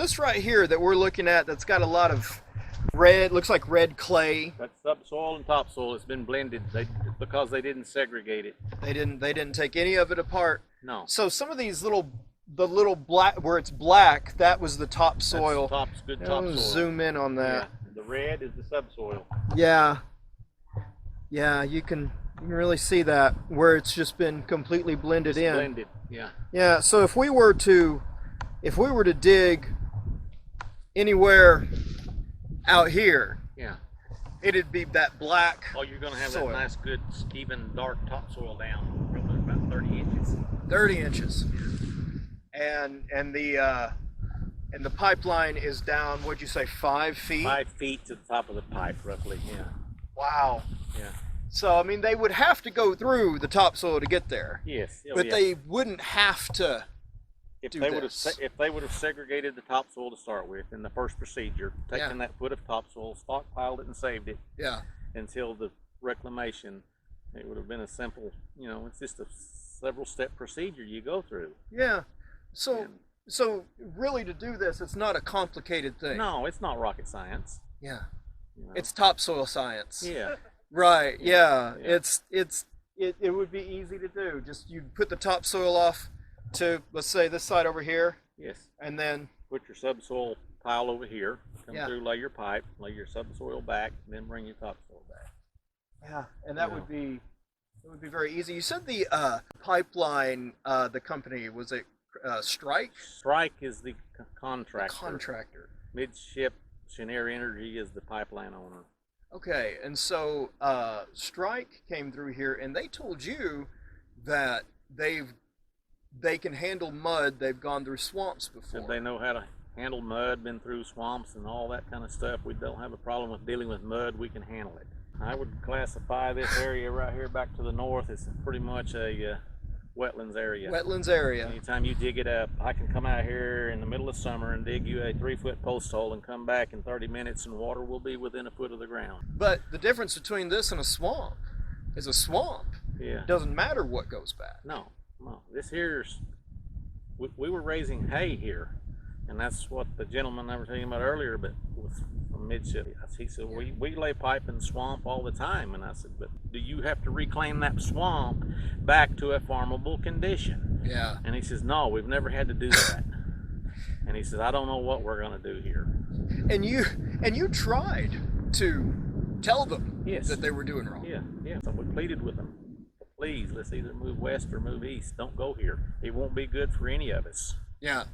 this right here that we're looking at, that's got a lot of red, looks like red clay. That's subsoil and topsoil. It's been blended because they didn't segregate it. They didn't take any of it apart. No. So some of these the little black, where it's black, that was the topsoil. That's good topsoil. Zoom in on that. Yeah. The red is the subsoil. Yeah. Yeah, you can really see that where it's just been completely blended in. Blended. Yeah. Yeah. So if we were to dig anywhere out here, yeah, it'd be that black. Oh, you're going to have soil. that nice, good, even dark topsoil down, probably about 30 inches. 30 inches. And the pipeline is down. What'd you say? 5 feet. 5 feet to the top of the pipe, roughly. Yeah. Wow. Yeah. So I mean, they would have to go through the topsoil to get there. Yes. Oh, but yeah. they wouldn't have to. If they would have segregated the topsoil to start with in the first procedure, taken that foot of topsoil, stockpiled it, and saved it, yeah, until the reclamation, it would have been a simple. It's just a several-step procedure you go through. Yeah. So really, to do this, it's not a complicated thing. No, it's not rocket science. Yeah. It's topsoil science. Yeah. Right. Yeah. It would be easy to do. Just you put the topsoil off to, let's say, this side over here. Yes. And then put your subsoil pile over here. Come through, lay your pipe, lay your subsoil back, and then bring your topsoil back. Yeah, and that would be very easy. You said the pipeline, the company, was it Strike? Strike is the contractor. The contractor. Midship, Cheniere Energy is the pipeline owner. Okay, and so Strike came through here, and they told you that they can handle mud. They've gone through swamps before. Said they know how to handle mud, been through swamps and all that kind of stuff. We don't have a problem with dealing with mud. We can handle it. I would classify this area right here back to the north as pretty much a wetlands area. Wetlands area. Anytime you dig it up, I can come out here in the middle of summer and dig you a 3-foot post hole and come back in 30 minutes and water will be within a foot of the ground. But the difference between this and a swamp is a swamp. Yeah. It doesn't matter what goes back. No. This here's, we were raising hay here, and that's what the gentleman I was telling you about earlier, but from Midship, he said, we lay pipe in the swamp all the time. And I said, but do you have to reclaim that swamp back to a farmable condition? Yeah. And he says, no, we've never had to do that. And he says, I don't know what we're going to do here. And you tried to tell them that they were doing wrong. Yeah. So we pleaded with them. Please, let's either move west or move east. Don't go here. It won't be good for any of us. Yeah.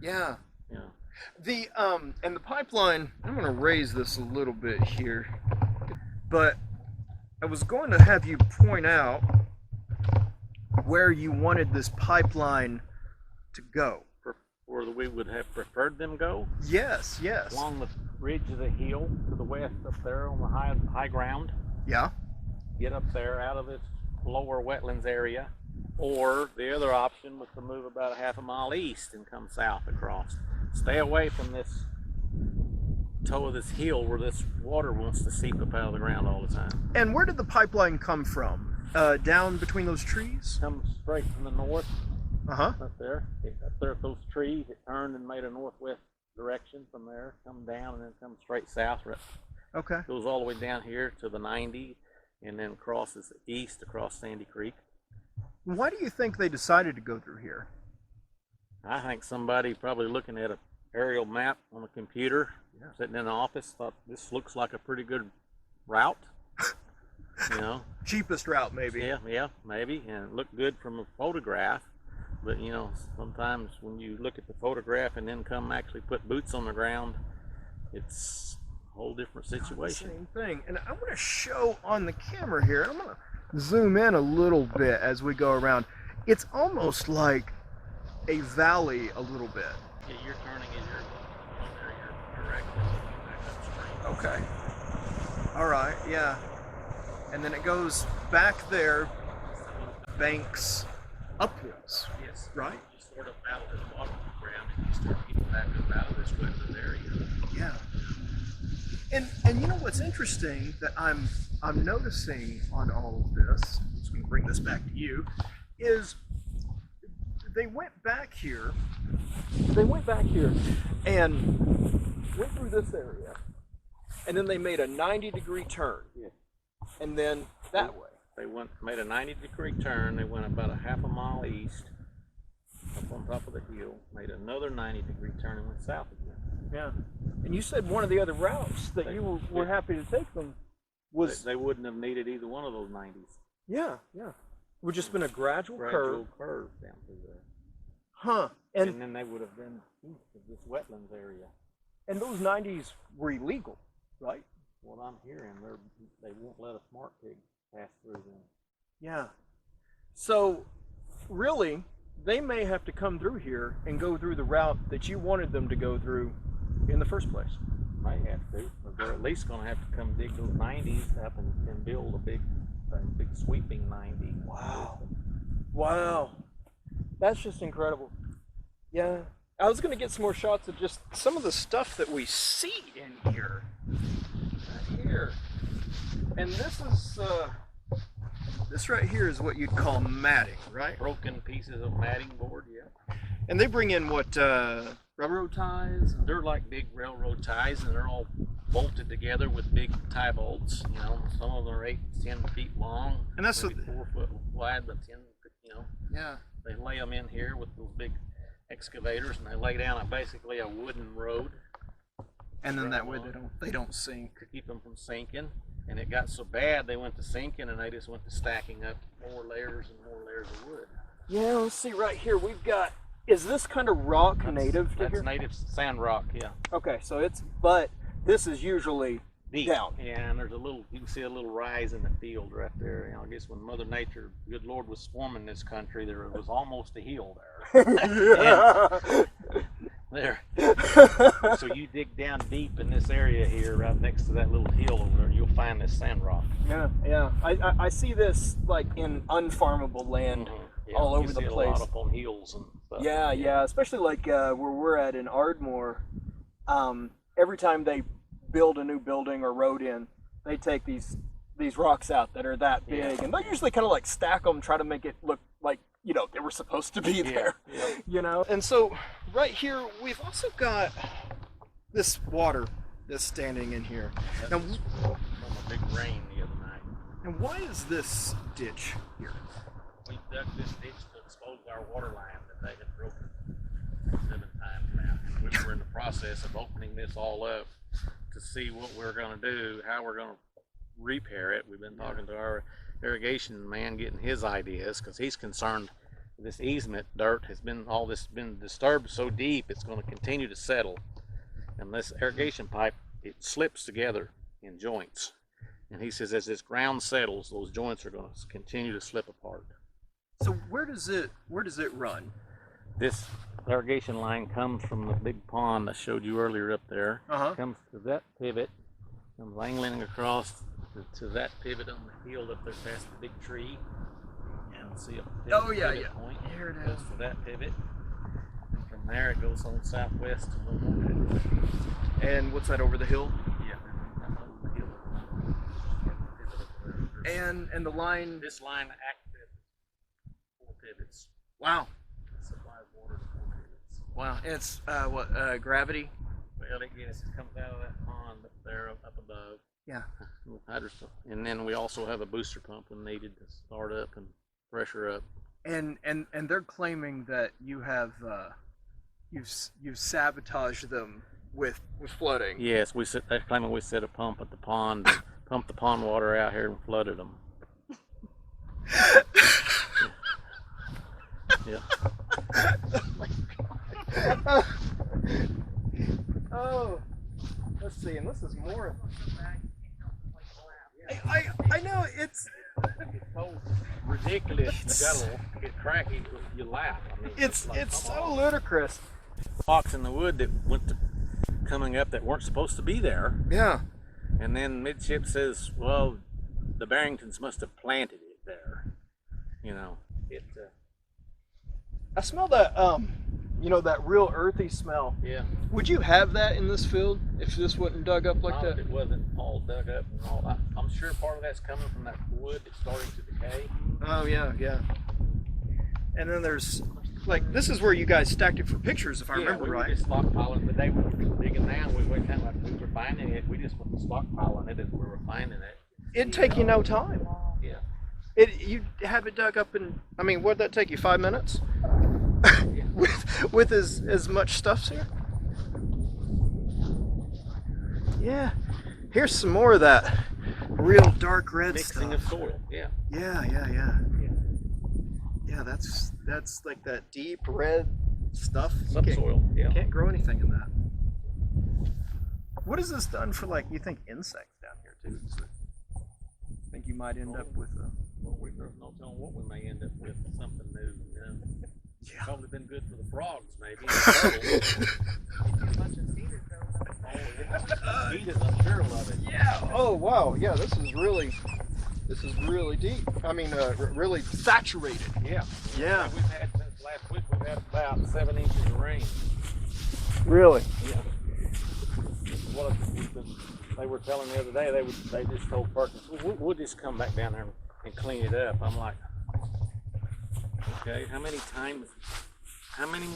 Yeah. The and the pipeline, I'm going to raise this a little bit here, but I was going to have you point out where you wanted this pipeline to go. Where we would have preferred them go? Yes. Along the ridge of the hill to the west up there on the high ground. Yeah. Get up there out of this lower wetlands area. Or the other option was to move about a half a mile east and come south across. Stay away from this toe of this hill where this water wants to seep up out of the ground all the time. And where did the pipeline come from? Down between those trees? Comes straight from the north. Up there. Up there at those trees, it turned and made a northwest direction from there. Come down and then come straight south. Okay. Goes all the way down here to the 90 and then crosses east across Sandy Creek. Why do you think they decided to go through here? I think somebody probably looking at an aerial map on a computer, sitting in the office, thought this looks like a pretty good route. Cheapest route, maybe. Yeah, maybe, and it looked good from a photograph. But sometimes when you look at the photograph and then come actually put boots on the ground, it's a whole different situation. Same thing. And I'm going to show on the camera here. I'm going to zoom in a little bit as we go around. It's almost like a valley a little bit. Yeah, you're turning as you're directing back upstream. Okay. All right. Yeah. And then it goes back there, banks upwards. Yes. Right. You sort of out of the bottom of the ground and you start getting back up out of this wetland area. Yeah. And you know what's interesting that I'm noticing on all of this, so we can bring this back to you, is they went back here. They went back here and went through this area, and then they made a 90-degree turn. Yeah. And then that way. They made a 90-degree turn. They went about a half a mile east, up on top of the hill, made another 90-degree turn and went south again. Yeah. And you said one of the other routes that you were happy to take them was... They wouldn't have needed either one of those 90s. Yeah, yeah. It would just been a gradual curve down through there. Huh. And then they would have been east of this wetlands area. And those 90s were illegal, right? What I'm hearing, they won't let a smart pig pass through them. Yeah. So, really, they may have to come through here and go through the route that you wanted them to go through in the first place. May have to, but they're at least going to have to come dig those 90s up and build a big sweeping 90. Wow. Wow. That's just incredible. Yeah. I was going to get some more shots of just some of the stuff that we see in here. Right here. And this right here is what you'd call matting, right? Broken pieces of matting board, yeah. And they bring in what, railroad ties? They're like big railroad ties, and they're all bolted together with big tie bolts. You know, some of them are 8 to 10 feet long, and that's maybe 4 foot wide, but 10. You know, yeah. They lay them in here with those big excavators, and they lay down basically a wooden road. And then that way they don't sink. To keep them from sinking. And it got so bad they went to sinking, and they just went to stacking up more layers and more layers of wood. Yeah, let's see right here. We've got. Is this kind of rock native to here? That's native sand rock, yeah. Okay, so but this is usually deep down. Yeah, and you can see a little rise in the field right there. You know, I guess when Mother Nature, good Lord, was swarming this country, there was almost a hill there. There. So you dig down deep in this area here, right next to that little hill over there, you'll find this sand rock. Yeah, yeah. I see this like in unfarmable land. Yeah, all over the place. place. A lot up on hills and stuff. Yeah, yeah. Especially like where we're at in Ardmore. Every time they build a new building or road in, they take these rocks out that are that big, and they usually kind of like stack them, try to make it look like they were supposed to be there. Yeah. And so right here we've also got this water that's standing in here. Now, from a big rain the other night. And why is this ditch here? We dug this ditch to expose our water line that they had broken 7 times now. We were in the process of opening this all up to see what we're going to do, how we're going to repair it. We've been talking to our irrigation man, getting his ideas, because he's concerned this easement dirt has been disturbed so deep it's going to continue to settle. And this irrigation pipe, it slips together in joints. And he says as this ground settles, those joints are going to continue to slip apart. So where does it run? This irrigation line comes from the big pond I showed you earlier up there. Comes to that pivot, comes angling across to that pivot on the hill up there past the big tree. And see a pivot point. Here it goes to that pivot. And from there it goes on southwest to a little more. And what's that over the hill? Yeah, over the hill. And the line. This line acted 4 pivots. Wow. It supplies water to 4 pivots. Wow. And it's gravity? Well, it comes out of that pond up there, up above. Yeah. And then we also have a booster pump when needed to start up and pressure up. And they're claiming that you have you've sabotaged them with flooding. Yes, they're claiming we set a pump at the pond, and pumped the pond water out here and flooded them. Yeah. Oh, let's see, and this is more. I know it's so ridiculous. You gotta get cracky. You laugh. I mean, it's so ludicrous. Rocks in the wood that went to coming up that weren't supposed to be there. Yeah. And then Midship says, well, the Barringtons must have planted it there. You know, I smell that that real earthy smell. Yeah. Would you have that in this field if this wasn't dug up like that? If it wasn't all dug up and all. I'm sure part of that's coming from that wood that's starting to decay. Oh yeah, yeah. And then there's like this is where you guys stacked it for pictures, if I remember we right. were just stockpiling the day we were digging down. We went down, like we were finding it. We just went stockpiling it as we were finding it. It'd take you no time. Yeah. You have it dug up in, I mean, what'd that take you, 5 minutes? Yeah. with as much stuff here? Yeah. Here's some more of that real dark red Mixing stuff. of soil. Yeah. Yeah, that's like that deep red stuff. Subsoil. Yeah. Can't grow anything in that. What has this done for, like, you think insects down here too? I think you might end up with a... Well, there's no telling what we may end up with. Something new. You know? Yeah. Probably been good for the frogs, maybe. Mosquitoes, I'm sure love it. Yeah. Oh wow. Yeah. This is really deep. I mean, really saturated. Yeah. Yeah. We've had since last week. We've had about 7 inches of rain. Really. Yeah. What they were telling the other day, they just told Perkins, we'll just come back down there and clean it up. I'm like, okay, how many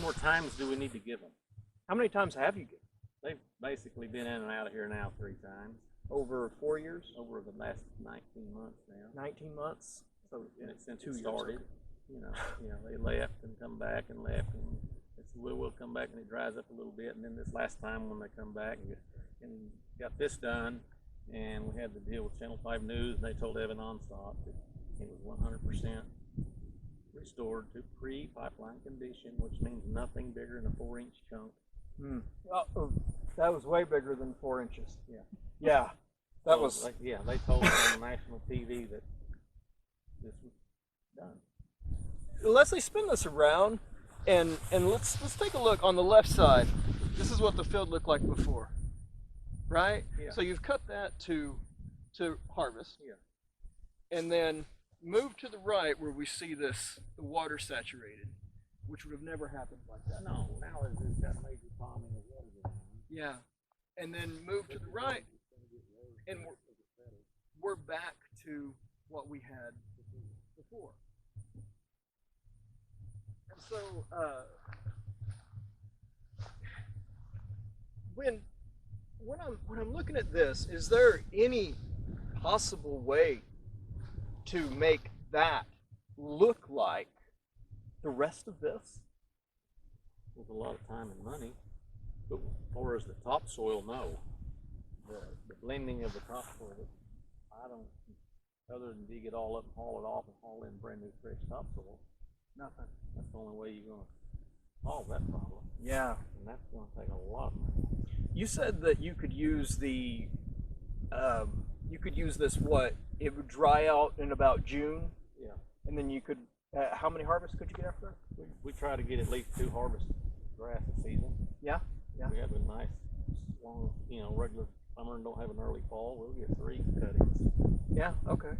more times do we need to give them? How many times have you given? They've basically been in and out of here now 3 times. Over 4 years? Over the last 19 months now. 19 months? So since 2 it years. Started, you know, they left and come back and left, and it's we'll come back and it dries up a little bit, and then this last time when they come back and got this done, and we had to deal with Channel 5 News, and they told Evan Onstock that it was 100% restored to pre-pipeline condition, which means nothing bigger than a 4-inch chunk. Oh, that was way bigger than 4 inches. Yeah. Yeah. That was. They told us on national TV that this was done. Leslie, spin this around, and let's take a look on the left side. This is what the field looked like before, right? Yeah. So you've cut that to harvest. Yeah. And then move to the right where we see the water saturated, which would have never happened like that. No, now it's got major bombing of water going on. Yeah. And then move to the right, and we're back to what we had before. And so when I'm looking at this, is there any possible way to make that look like the rest of this? With a lot of time and money, but as far as the topsoil, no. The blending of the topsoil, I don't, other than dig it all up and haul it off and haul in brand new fresh topsoil, Nothing. that's the only way you're going to solve that problem. Yeah. And that's going to take a lot of money. You said that you could use this, what? It would dry out in about June? Yeah. And then you could, how many harvests could you get after that? We try to get at least 2 harvests grass a season. Yeah. Yeah. We have a nice, long, regular summer and don't have an early fall. We'll get 3 cuttings. Yeah, okay.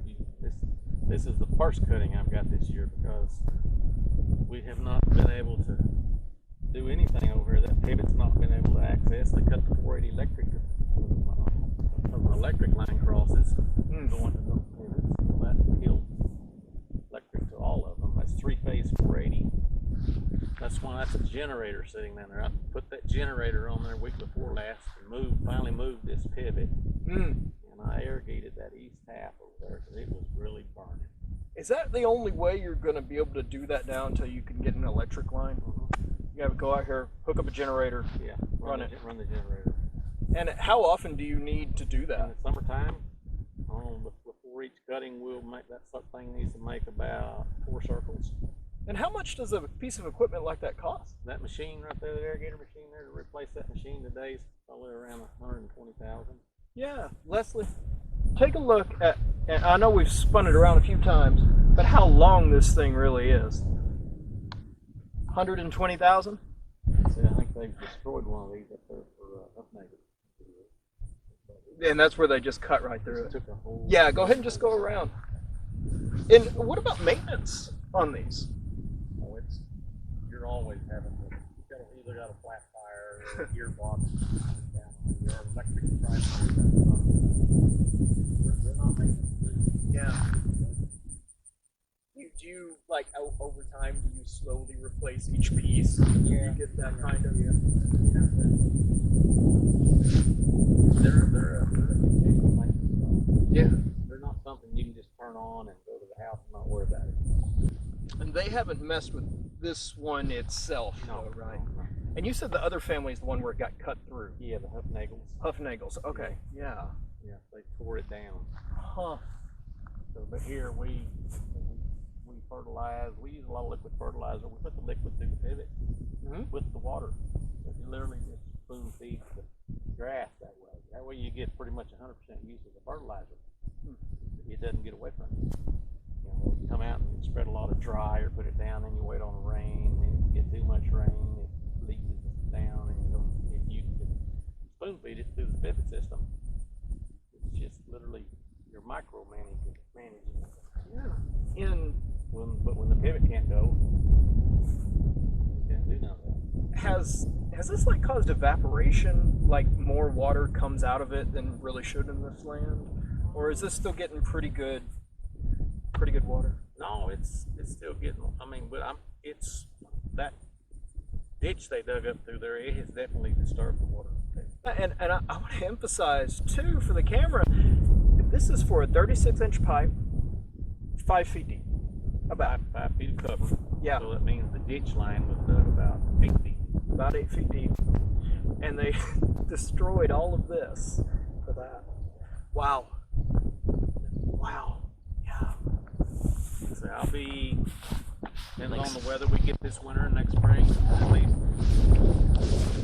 This is the first cutting I've got this year because we have not been able to do anything over here. That pivot's not been able to access. They cut the 480 electric line crosses going to those pivots. Well, that killed electric to all of them. That's 3-phase 480. That's a generator sitting down there. I put that generator on there week before last and finally moved this pivot. And I irrigated that east half over there because it was really burning. Is that the only way you're going to be able to do that now until you can get an electric line? You have to go out here, hook up a generator, run the generator. And how often do you need to do that? In the summertime, before each cutting, we'll make that thing needs to make about 4 circles. And how much does a piece of equipment like that cost? That machine right there, the irrigator machine there, to replace that machine today is probably around $120,000. Yeah, Leslie, take a look at, and I know we've spun it around a few times, but how long this thing really is. 120,000? See, I think they've destroyed one of these up there for upmaking. And that's where they just cut right through it. Took a whole Yeah, go ahead and just go around. And what about maintenance on these? You're always having to, you've either got a flat tire or a gearbox down on your electric drive. They're not maintenance. Yeah. do you like over time? Do you slowly replace each piece? Yeah. You get that kind of. They're Yeah. they're not something you can just turn on and go to the house and not worry about it. And they haven't messed with this one itself, though, right? No. And you said the other family is the one where it got cut through. Yeah, the Huffnagels. Huffnagels. Okay. Yeah. Yeah, they tore it down. Huh. So, but here we fertilize. We use a lot of liquid fertilizer. We put the liquid through the pivot with the water. So you literally just spoon feed the grass that way. That way you get pretty much 100% use of the fertilizer. It doesn't get away from you. You know, you come out and you spread a lot of dry or put it down, then you wait on the rain. And if you get too much rain, it leaks it down. And you don't, if you spoon feed it through the pivot system, it's just literally you're micromanaging it. Yeah. But when the pivot can't go, you can't do none of that. Has this like caused evaporation? Like more water comes out of it than really should in this land, or is this still getting pretty good water? No, it's still getting. I mean, but it's that ditch they dug up through there. It has definitely disturbed the water. And I want to emphasize too for the camera, this is for a 36-inch pipe, 5 feet deep. About 5 feet of cover. Yeah. So that means the ditch line was dug about 8 feet. About 8 feet deep. And they destroyed all of this for that. Wow. Wow. Yeah. So I'll be, depending on the weather we get this winter and next spring,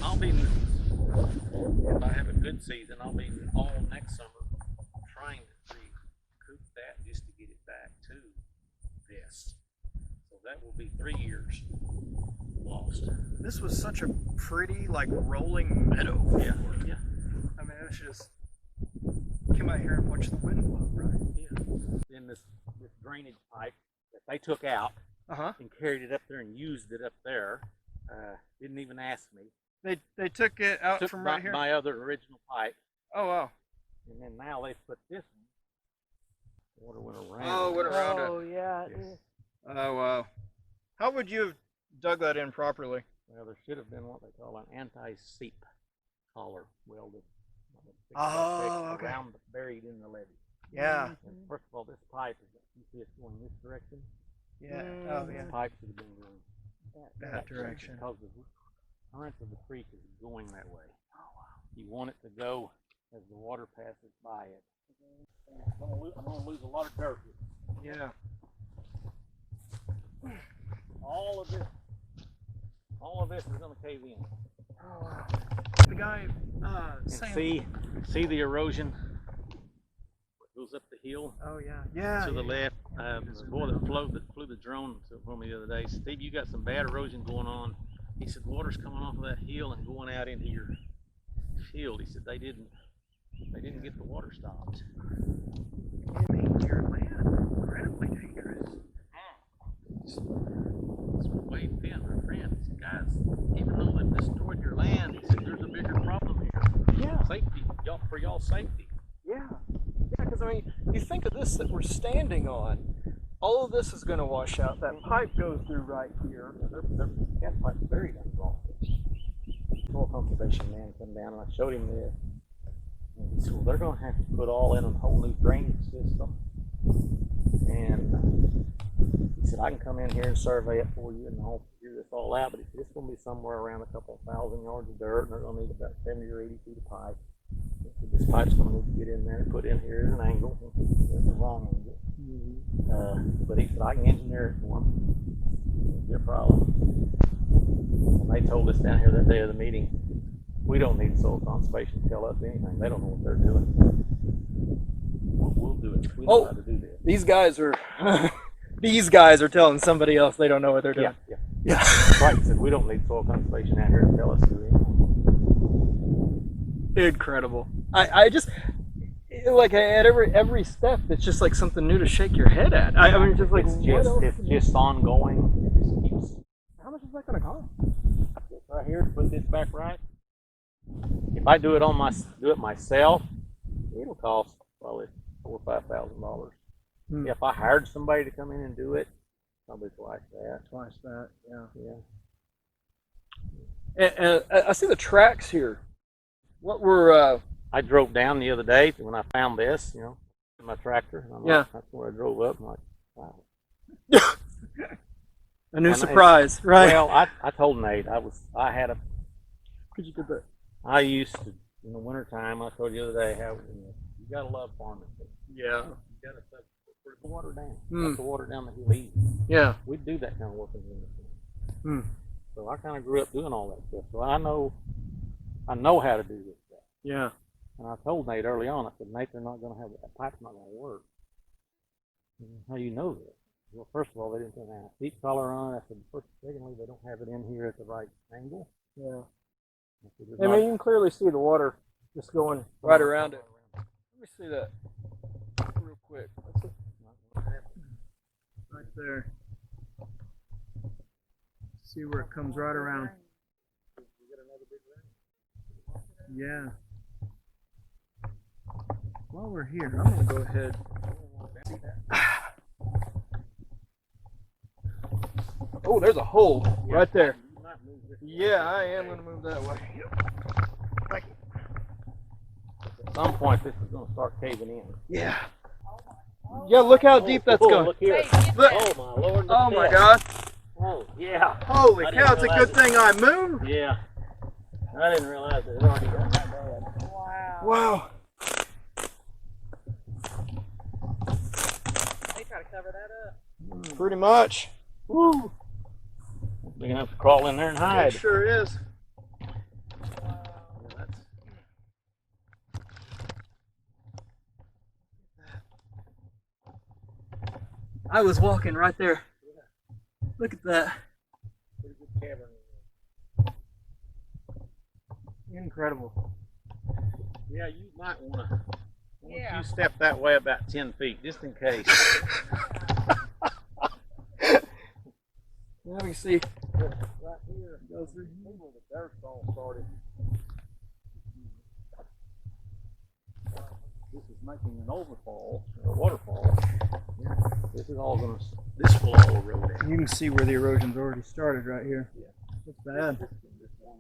I'll be, if I have a good season, I'll be all next summer trying to recoup that just to get it back to this. So that will be 3 years lost. This was such a pretty, like, rolling meadow. Yeah. Yeah. I mean, it's just come out here and watch the wind blow, right? Yeah. Then this drainage pipe that they took out and carried it up there and used it up there. Didn't even ask me. They took it out from right here. My other original pipe. Oh wow. And then now they put this one. Water went around. Oh, went around it. Oh yeah. Yes. Oh wow. How would you have dug that in properly? Well, there should have been what they call an anti-seep collar welded. Oh, okay. Around, buried in the levee. Yeah. And first of all, this pipe is, you see it's going this direction. Yeah. Oh yeah. This pipe should have been going That direction. because the current of the creek is going that way. Oh wow. You want it to go as the water passes by it. I'm going to lose a lot of dirt here. Yeah. All of this is going to cave in. Oh wow. The guy saying. See the erosion? It goes up the hill. Oh yeah. Yeah. To the left. The boy that flew the drone for me the other day, Steve, you got some bad erosion going on. He said water's coming off of that hill and going out into your field. He said they didn't get the water stopped. It made your land incredibly dangerous. It's way thin, my friend. He said, guys, even though they've destroyed your land, he said there's a bigger problem here. Yeah. Safety, for y'all's safety. Yeah. Yeah, because I mean, you think of this that we're standing on. All of this is going to wash out. That pipe goes through right here. Their gas pipe's buried underground. Soil conservation man come down and I showed him this. And he said, well, they're going to have to put all in a whole new drainage system. And he said, I can come in here and survey it for you and I'll figure this all out. But he said, it's going to be somewhere around a couple thousand yards of dirt and they're going to need about 70 or 80 feet of pipe. This pipe's going to need to get in there and put in here at an angle. It's the wrong angle. But he said, I can engineer it for them. It'll be a problem. And they told us down here that day of the meeting, we don't need soil conservation to tell us anything. They don't know what they're doing. We'll do it. We know how to do this. These guys are telling somebody else they don't know what they're doing. Yeah. Right. He said, we don't need soil conservation out here to tell us to do anything. Incredible. I just like at every step it's just like something new to shake your head at. I mean just like it's just ongoing. It just keeps. How much is that gonna cost? Right here, put this back right. If I do it myself, it'll cost probably $4,000 or $5,000. If I hired somebody to come in and do it, Probably twice that. Twice that, yeah. Yeah. And I see the tracks here. What were? I drove down the other day when I found this, you know, in my tractor. And I'm like, that's where I drove up. I'm like, wow. A new surprise, right? Well, I told Nate I had a. Could you do that? I used to in the wintertime. I told you the other day how you gotta love farming. Yeah. You gotta put the water down. Mm. Put the water down the hill easy. Yeah. We do that kind of work in the wintertime. Mm. So I kind of grew up doing all that stuff. So I know how to do this stuff. Yeah. And I told Nate early on. I said, Nate, they're not gonna have that pipe's not gonna work. How do you know this? Well, first of all, they didn't put a heat collar on. I said, secondly, they don't have it in here at the right angle. Yeah. I mean, you can clearly see the water just going right around it. Let me see that real quick. Right there. See where it comes right around. Yeah. While we're here, I'm going to go ahead. Oh, there's a hole right there. Yeah, I am going to move that way. Thank you. At some point, this is going to start caving in. Yeah. Yeah, look how deep that's going. Look here. Look. Oh, my Lord. Oh, my God. Oh, yeah. Holy cow, it's a good thing I moved. Yeah. I didn't realize it had already got that bad. Wow. Wow. They try to cover that up. Pretty much. Woo. Big enough to crawl in there and hide. It sure is. I was walking right there. Look at that. Pretty good cavern. Incredible. Yeah, you might want to. Yeah. You step that way about 10 feet, just in case. Let me see. Right here, goes through here where the dirt all started. This is making an overfall, or a waterfall. Yeah. This is all going to. This will all erode out. You can see where the erosion's already started right here. Yeah. It's bad. Just one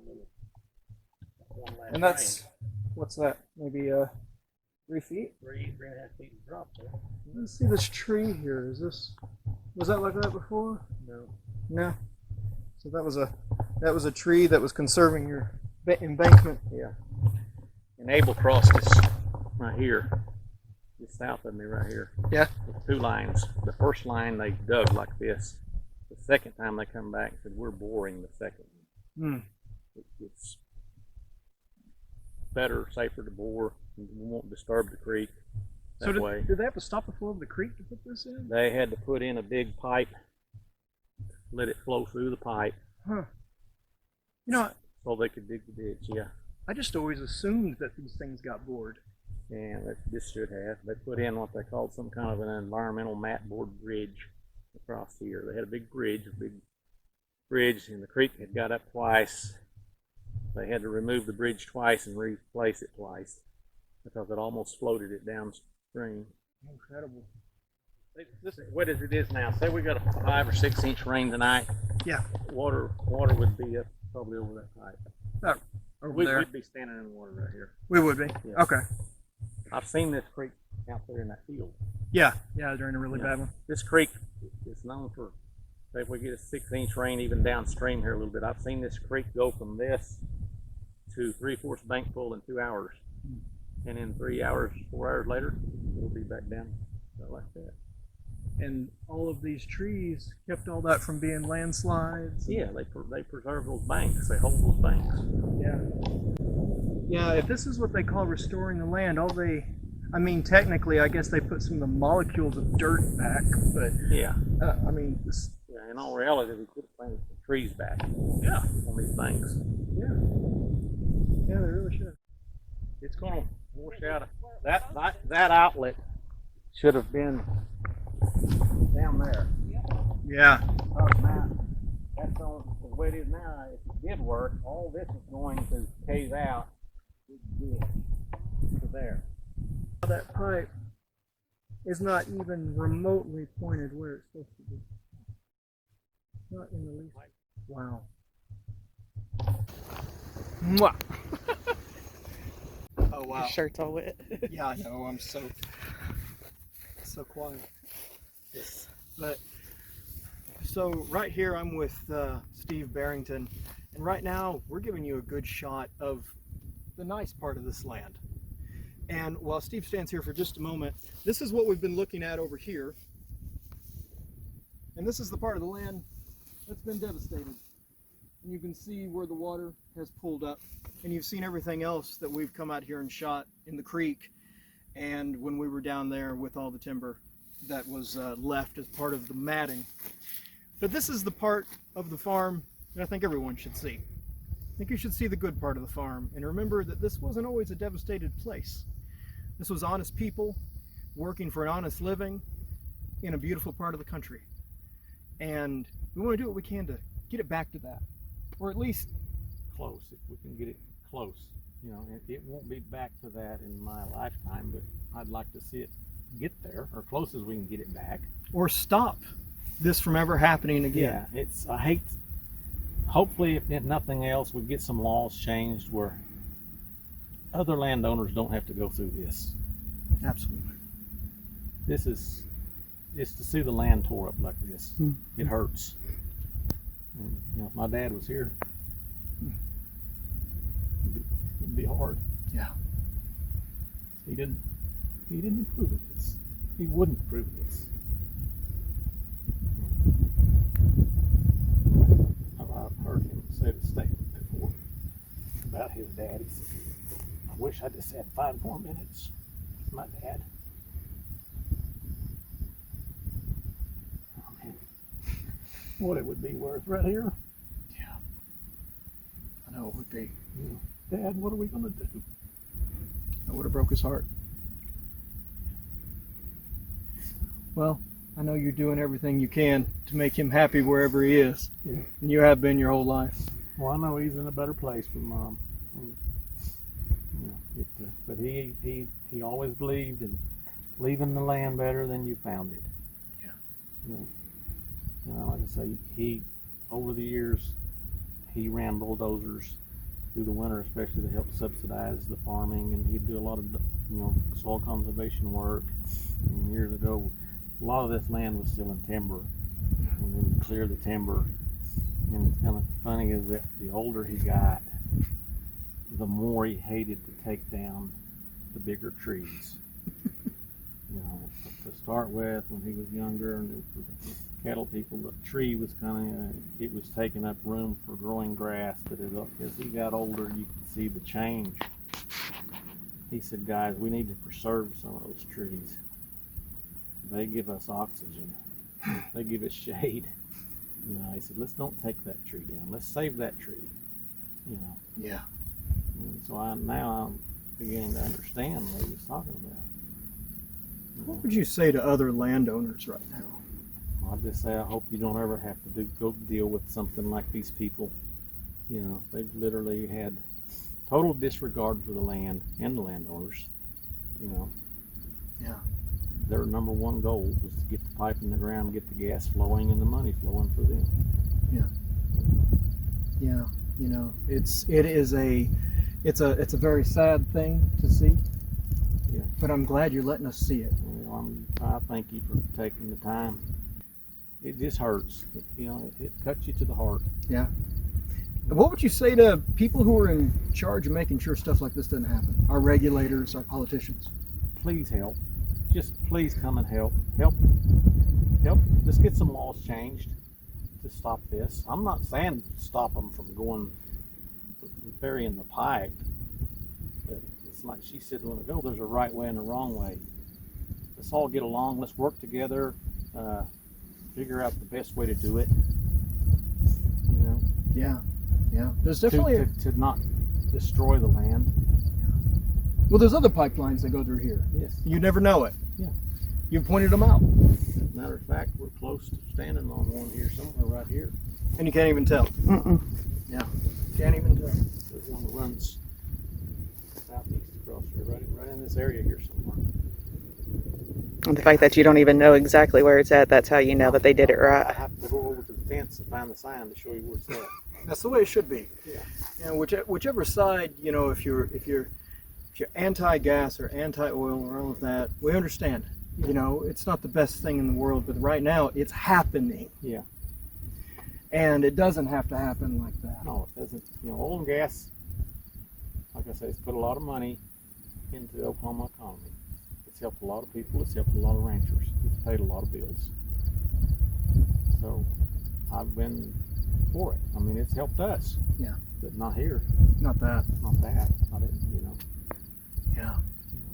last And that's, what's that? Maybe 3 feet? 3.5 feet of drop there. Let's see this tree here. Was that like that before? No. No. So that was a tree that was conserving your embankment. Yeah. And Abel crossed this right here, just south of me right here. Yeah. With 2 lines. The first line they dug like this. The second time they come back and said, we're boring the second one. It's better, safer to bore. We won't disturb the creek that way. Did they have to stop the flow of the creek to put this in? They had to put in a big pipe, let it flow through the pipe. Huh. You know, so they could dig the ditch, yeah. I just always assumed that these things got bored. Yeah, this should have. They put in what they called some kind of an environmental mat board bridge across here. They had a big bridge, and the creek had got up twice. They had to remove the bridge twice and replace it twice because it almost floated it downstream. Incredible. What as it is now, say we got a 5 or 6 inch rain tonight. Yeah. Water would be up probably over that pipe. Over there. We'd be standing in the water right here. We would be. Yeah. Okay. I've seen this creek out there in that field. Yeah. Yeah, during a really bad one. This creek is known for, say if we get a 6 inch rain even downstream here a little bit, I've seen this creek go from this to 3/4 bank full in 2 hours. And in 3 hours, 4 hours later, it'll be back down like that. And all of these trees kept all that from being landslides. Yeah, they preserve those banks. They hold those banks. Yeah. Yeah, if this is what they call restoring the land, I mean, technically, I guess they put some of the molecules of dirt back, but yeah, I mean, yeah. In all reality, we could have planted some trees back. Yeah. On these banks. Yeah. Yeah, they really should. It's going to wash out. That outlet should have been down there. Yeah. That's on the way it is now. If it did work, all this is going to cave out to there. That pipe is not even remotely pointed where it's supposed to be. Not in the least. Wow. Mwah. Oh wow. Your shirt's all wet. Yeah, I know. I'm so quiet. But so right here, I'm with Steve Barrington, and right now we're giving you a good shot of the nice part of this land. And while Steve stands here for just a moment, this is what we've been looking at over here, and this is the part of the land that's been devastated. And you can see where the water has pulled up, and you've seen everything else that we've come out here and shot in the creek, and when we were down there with all the timber that was left as part of the matting. But this is the part of the farm that I think everyone should see. I think you should see the good part of the farm, and remember that this wasn't always a devastated place. This was honest people working for an honest living in a beautiful part of the country. And we want to do what we can to get it back to that, or at least Close, if we can get it close. You know, it won't be back to that in my lifetime, but I'd like to see it get there, or close as we can get it back. or stop this from ever happening again. Yeah, I hate, hopefully if nothing else, we get some laws changed where other landowners don't have to go through this. Absolutely. This is, just to see the land tore up like this, it hurts. And, you know, if my dad was here, it'd be hard. Yeah. He didn't approve of this. He wouldn't approve of this. I've heard him say the statement before about his dad. He said, I wish I just had 5 more minutes with my dad. Oh, man. What it would be worth right here. Yeah. I know it would be. Dad, what are we going to do? That would have broke his heart. Well, I know you're doing everything you can to make him happy wherever he is. Yeah. And you have been your whole life. Well, I know he's in a better place with Mom. And, you know, but he always believed in leaving the land better than you found it. Yeah. You know, like I say, he over the years he ran bulldozers through the winter, especially to help subsidize the farming, and he'd do a lot of, you know, soil conservation work. And years ago, a lot of this land was still in timber, and they would clear the timber. And it's kind of funny is that the older he got, the more he hated to take down the bigger trees. You know, to start with, when he was younger, and for the cattle people, the tree was kind of, it was taking up room for growing grass. But as he got older, you could see the change. He said, guys, we need to preserve some of those trees. They give us oxygen. They give us shade. You know, he said, let's don't take that tree down. Let's save that tree. You know. Yeah. And so now I'm beginning to understand what he was talking about. What would you say to other landowners right now? I'll just say I hope you don't ever have to go deal with something like these people. You know, they've literally had total disregard for the land and the landowners. You know. Yeah. Their number one goal was to get the pipe in the ground, get the gas flowing, and the money flowing for them. Yeah. Yeah. You know, it's a very sad thing to see. Yeah. But I'm glad you're letting us see it. You know, I thank you for taking the time. It just hurts. It cuts you to the heart. Yeah. What would you say to people who are in charge of making sure stuff like this doesn't happen? Our regulators, our politicians. Please help. Just please come and help. Help. Just get some laws changed to stop this. I'm not saying stop them from going burying the pipe, but it's like she said a minute ago, there's a right way and a wrong way. Let's all get along. Let's work together. Figure out the best way to do it. You know. Yeah. Yeah. There's definitely to not destroy the land. Well, there's other pipelines that go through here. Yes. You never know it. Yeah. You pointed them out. Matter of fact, we're close to standing on one here somewhere right here. And you can't even tell. Yeah. Can't even tell. There's one that runs southeast across here, right in this area here somewhere. And the fact that you don't even know exactly where it's at, that's how you know that they did it I right. have to go over to the fence to find the sign to show you where it's at. That's the way it should be. Yeah. And whichever side, you know, if you're anti-gas or anti-oil or all of that, we understand. You know, it's not the best thing in the world, but right now it's happening. Yeah. And it doesn't have to happen like that. No, it doesn't. You know, oil and gas, like I say, it's put a lot of money into the Oklahoma economy. It's helped a lot of people. It's helped a lot of ranchers. It's paid a lot of bills. So I've been for it. I mean, it's helped us. Yeah. But not here. Not that. Not that. I didn't, you know. Yeah.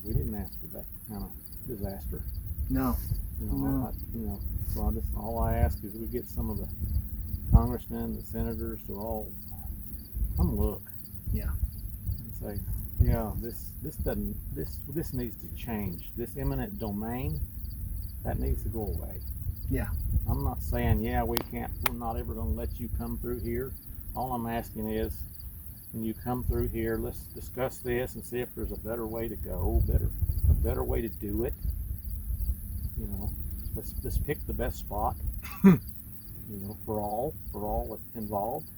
We didn't ask for that kind of disaster. No. You know, No. So all I ask is we get some of the congressmen, the senators to all come look. Yeah. And say, yeah, this needs to change. This eminent domain, that needs to go away. Yeah. I'm not saying, yeah, we're not ever going to let you come through here. All I'm asking is, when you come through here, let's discuss this and see if there's a better way to go, a better way to do it. You know, let's pick the best spot. You know, for all involved.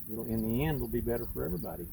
In the end, it'll be better for everybody.